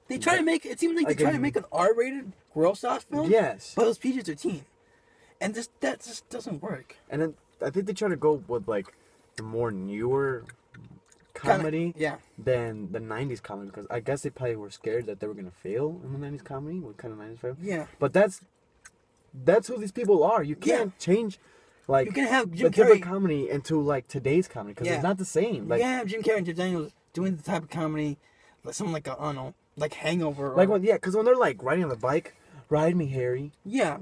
It seems like they try to make an R-rated gross out film. Yes. But it was PG-13, and that just doesn't work. And then I think they try to go with like the more newer comedy than the 90s comedy, because I guess they probably were scared that they were gonna fail in the 90s comedy. What kind of 90s fail? Yeah. But that's who these people are. You can't change. Like, you can have Jim Carrey different comedy into like today's comedy, because it's not the same. Like, you can have Jim Carrey and Jeff Daniels doing the type of comedy, like something like I don't know, like Hangover. Like because when they're like riding on the bike, "Ride Me, Harry." Yeah.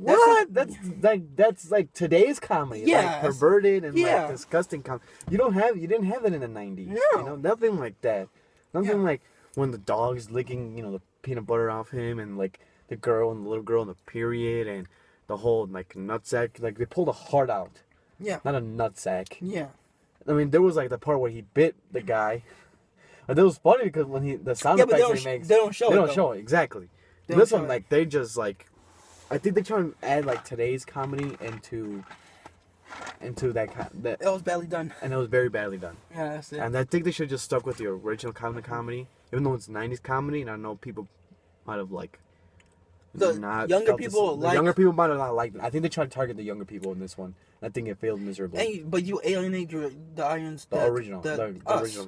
That's like today's comedy. Yeah. Like perverted and like disgusting comedy. You didn't have that in the 90s. No. You know, nothing like that. Nothing like when the dog's licking, the peanut butter off him, and like the little girl in the period, and the whole like nutsack. Like they pulled a heart out. Yeah. Not a nutsack. Yeah. I mean, there was like the part where he bit the guy. But it was funny because when the sound effects he makes, they don't show it exactly. This one, like, they just like, I think they try to add like today's comedy into that. It was badly done. And it was very badly done. Yeah, that's it. And I think they should have just stuck with the original comedy, even though it's 90s comedy. And I know people might have like. Younger people might have not liked it. I think they tried to target the younger people in this one. I think it failed miserably. But you alienate the Irons. The original,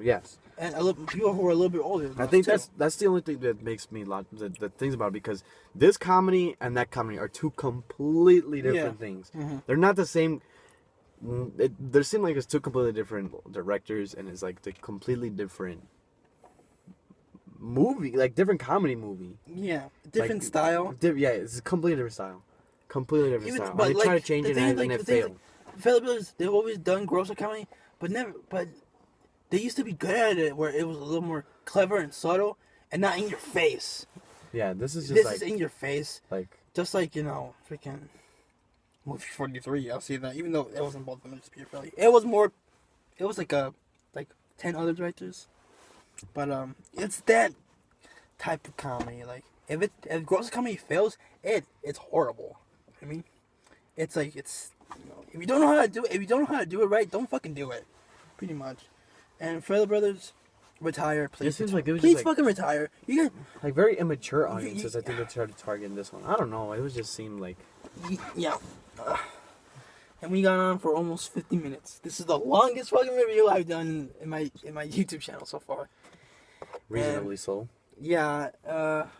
yes. And people who are a little bit older. I think that's the only thing that makes me the things about it, because this comedy and that comedy are two completely different things. Mm-hmm. They're not the same. They seem like it's two completely different directors, and it's like the completely different movie, like different comedy movie. Yeah, different style. It's a completely different style. But they try to change it and it failed. Brothers, they've always done grosser comedy, but they used to be good at it, where it was a little more clever and subtle, and not in your face. Yeah, this is just is in your face. Like just like freaking movie 43. I'll see that, even though it wasn't both of them, just Peter Philly. It was more. It was like 10 other directors, but it's that type of comedy. Like if gross comedy fails, it's horrible. I mean, it's like if you don't know how to do it right, don't fucking do it. Pretty much. And Federer Brothers, retire, please. It seems like it was please fucking retire. You get like very immature audiences. I think they tried to target in this one. I don't know. It was just seemed like yeah. And we got on for almost 50 minutes. This is the longest fucking review I've done in my YouTube channel so far. Reasonably so. Yeah.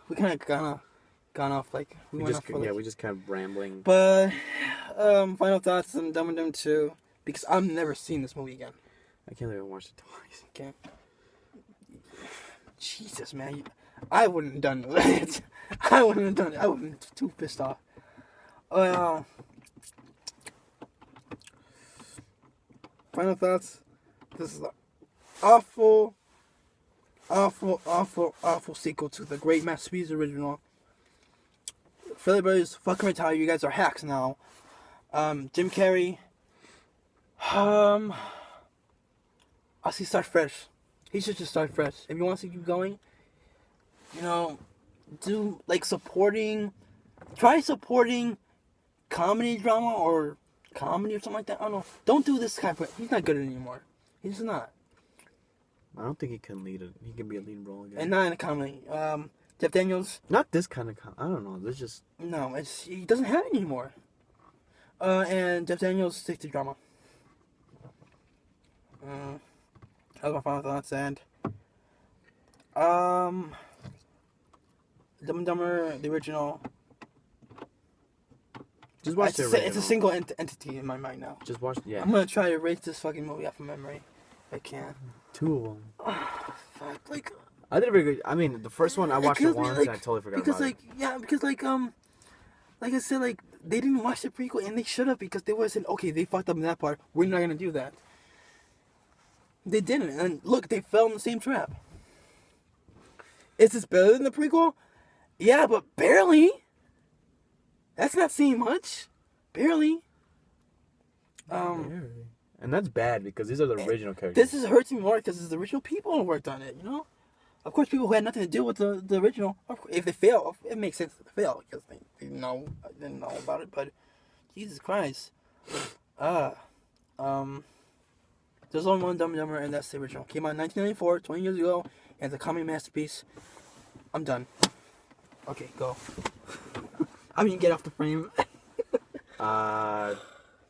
We kind of gone off we just kind of rambling. But final thoughts on Dumb and Dumber 2, because I've never seen this movie again. I can't even watch it twice. Okay. Jesus, man, I wouldn't have done that. I wouldn't have done it. I would have been too pissed off. Final thoughts. This is an awful sequel to the great masterpiece original. Philly Brothers, fucking retire. You guys are hacks now. Jim Carrey. I see start fresh. He should just start fresh. If he wants to keep going, do try supporting comedy drama or comedy or something like that. I don't know. Don't do this kind of. He's not good anymore. He's not. I don't think he can lead it. He can be a lead role again. And not in a comedy. Jeff Daniels. Not this kind of I don't know. There's just no. He doesn't have it anymore. And Jeff Daniels stick to drama. That was my final thoughts. And Dumb and Dumber, the original. Just watch the original. It's a single entity in my mind now. Just watch. Yeah. I'm gonna try to erase this fucking movie off of memory. I can't. 2 of them. Fuck, like. I did a very good. I mean, the first one I watched it once and I totally forgot because about it. because like I said, like they didn't watch the prequel and they should have, because they would have said, okay, they fucked up in that part. We're not gonna do that. They didn't, and look, they fell in the same trap. Is this better than the prequel? Yeah, but barely. That's not saying much. Barely. And that's bad because these are the original characters. This hurts me more because it's the original people who worked on it, you know? Of course, people who had nothing to do with the original, if they fail, it makes sense that they fail because they didn't know about it, but Jesus Christ. There's only one Dumb and Dumber, and that's the original. Came out in 1994, 20 years ago, and it's a comedy masterpiece. I'm done. Okay, go. I mean, get off the frame.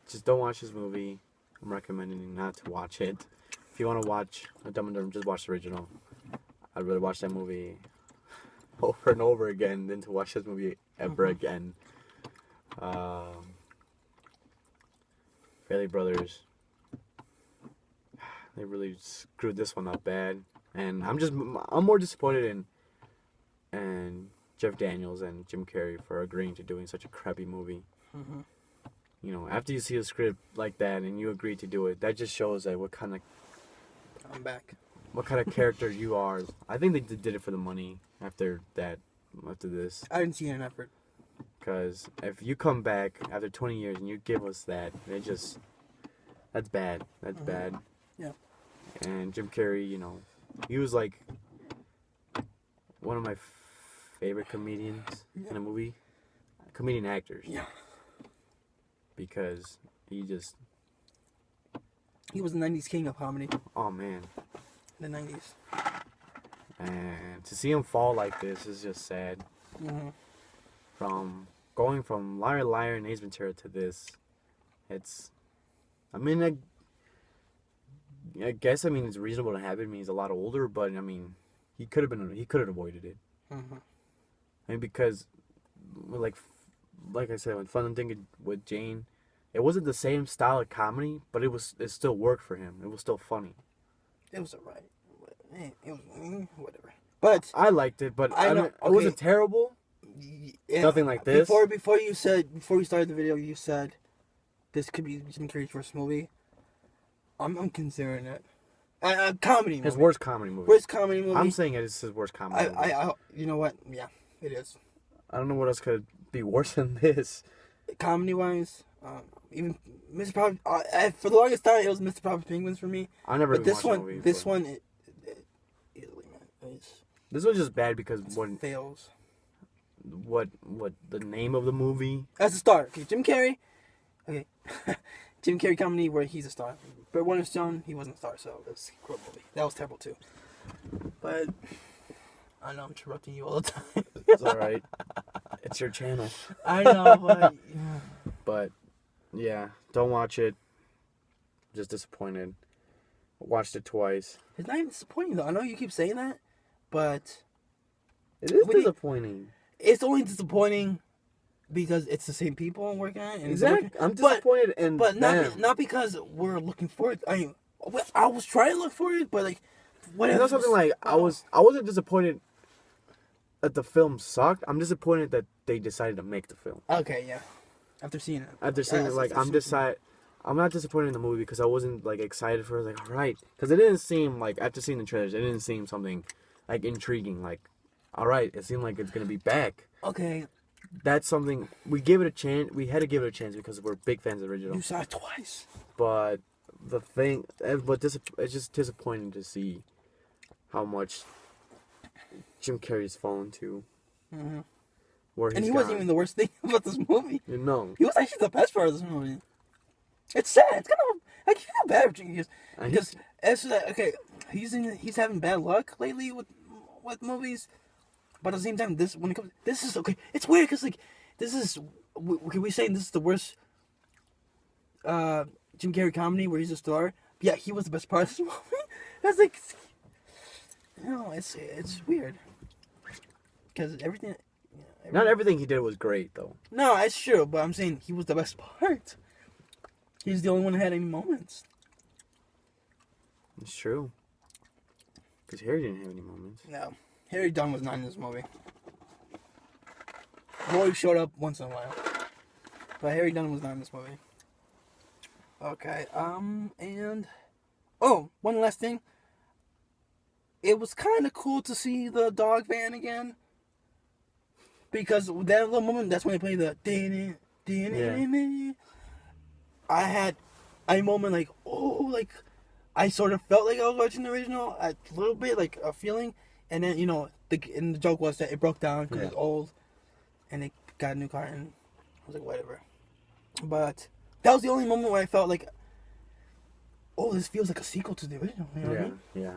Just don't watch this movie. I'm recommending not to watch it. If you want to watch a Dumb and Dumber, just watch the original. I'd rather watch that movie over and over again than to watch this movie ever again. Fairly Brothers. They really screwed this one up bad. And I'm more disappointed in Jeff Daniels and Jim Carrey for agreeing to doing such a crappy movie. Mm-hmm. You know, after you see a script like that and you agree to do it, that just shows that what kind of character you are. I think they did it for the money after this. I didn't see an effort. Because if you come back after 20 years and you give us that, that's bad. That's bad. Yeah. And Jim Carrey, you know, he was like one of my favorite comedians in a movie. Comedian actors. Yeah. Because he was the 90s king of comedy. Oh, man. The 90s. And to see him fall like this is just sad. Mm-hmm. From going from Liar Liar and Ace Ventura to this, I guess it's reasonable to have it. I mean, he's a lot older, but I mean, he could have avoided it. Mm-hmm. I mean, because like I said, when Fun and Thinking with Jane, it wasn't the same style of comedy, but it still worked for him. It was still funny. It was alright. It was whatever. But I liked it, but it wasn't terrible. Yeah, nothing like this. Before we started the video, you said this could be Jim Carrey's worst movie. I'm considering it. Comedy movie. His worst comedy movie. Worst comedy movie. I'm saying it's his worst comedy movie. You know what? Yeah, it is. I don't know what else could be worse than this. Comedy wise, even Mr. Proper. For the longest time, it was Mr. Proper Penguins for me. I never. But this one, this one, easily, man. This was just bad because it fails. What the name of the movie? As a star, okay, Jim Carrey. Okay, Jim Carrey comedy where he's a star. But Stone, he wasn't a star, so that's a cool movie. That was terrible too. But I know I'm interrupting you all the time. It's all right. It's your channel. I know, but yeah. But yeah, don't watch it. Just disappointed. Watched it twice. It's not even disappointing though. I know you keep saying that, but it is disappointing. It's only disappointing because it's the same people working on it. And exactly. I'm disappointed in but them. not because we're looking for it. I was trying to look for it, but like, whatever. You know something like I wasn't disappointed that the film sucked. I'm disappointed that they decided to make the film. Okay, yeah. After seeing it. I'm not disappointed in the movie because I wasn't like excited for it. Like, all right, because it didn't seem like after seeing the trailers, it didn't seem something like intriguing. Like, all right, it seemed like it's gonna be back. Okay. That's something we gave it a chance. We had to give it a chance because we're big fans of the original. You saw it twice. But it's just disappointing to see how much Jim Carrey's fallen to. Mm-hmm. And he wasn't even the worst thing about this movie. No. He was actually the best part of this movie. It's sad. It's kind of I feel bad for Jim because after that, okay, he's having bad luck lately with movies, but at the same time, this is okay. It's weird because like this is we saying this is the worst Jim Carrey comedy where he's a star, Yeah, he was the best part of this movie. That's like, it's weird because everything. Not everything he did was great, though. No, it's true, but I'm saying he was the best part. He's the only one who had any moments. It's true. Because Harry didn't have any moments. No, Harry Dunn was not in this movie. Roy showed up once in a while, but Harry Dunn was not in this movie. Okay, and one last thing. It was kind of cool to see the dog van again. Because that little moment, that's when they play the... Yeah. I had a moment like, I sort of felt like I was watching the original, a little bit, like a feeling. And then, the joke was that it broke down because it was old. And they got a new car, and I was like, whatever. But that was the only moment where I felt like, this feels like a sequel to the original. You know what I mean? Yeah.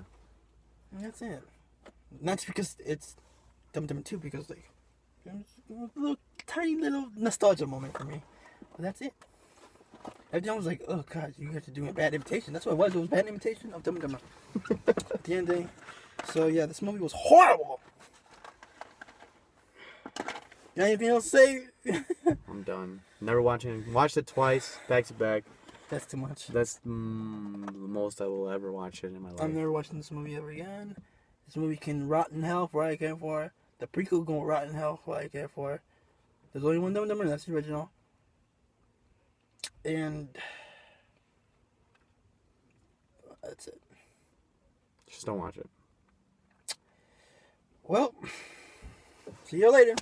And that's it. Not just because it's Dum Dum 2, because, like, it was a tiny little nostalgia moment for me. But that's it. Everything was like, oh god, you have to do a bad imitation. That's what it was. It was a bad imitation of Dum Dum. At the end of the day. So yeah, this movie was horrible. You got anything else to say? I'm done. Never watching. Watched it twice, back to back. That's too much. That's the most I will ever watch it in my life. I'm never watching this movie ever again. This movie can rot in hell for what I care for. The prequel gonna rot in hell for what I care for. There's only one Dumb and Dumber, and that's the original. And that's it. Just don't watch it. Well, see you later.